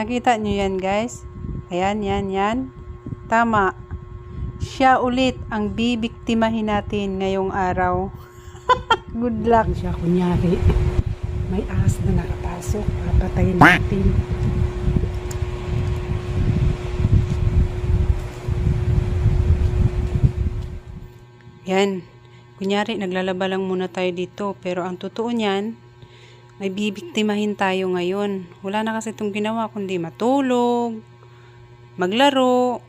Nakita nyo yan, guys? Ayan, yan. Tama. Siya ulit ang bibiktimahin natin ngayong araw. Good luck. Siya kunyari, may ahas na nakapasok, papatayin natin. Yan. Kunyari, naglalaba lang muna tayo dito. Pero ang totoo niyan, may bibiktimahin tayo ngayon. Wala na kasi itong ginawa, kundi matulog, maglaro,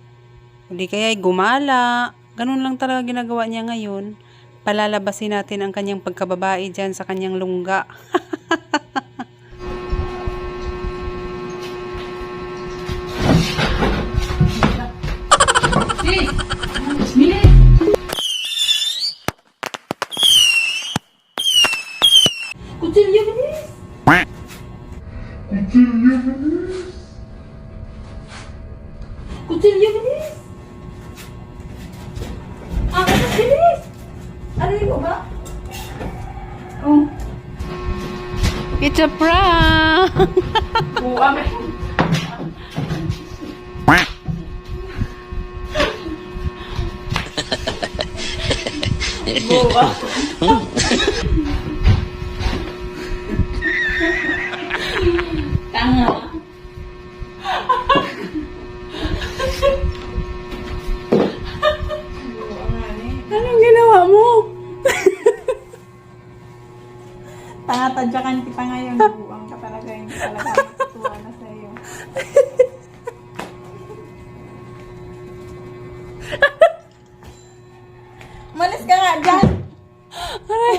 hindi kaya gumala. Ganun lang talaga ginagawa niya ngayon. Palalabasin natin ang kanyang pagkababae dyan sa kanyang lungga. Kutsilyo bilis! Kutsilyo bilis! Ah, bilis! Ano yung ba? Oh. It's a prank! Buwag. Buwag. Tanga. Anong ginawa mo? Tanga-tadyakan kita ngayon. Buwang ka talaga. Hindi talaga matutuwa na sa'yo. Malis ka nga dyan! Aray!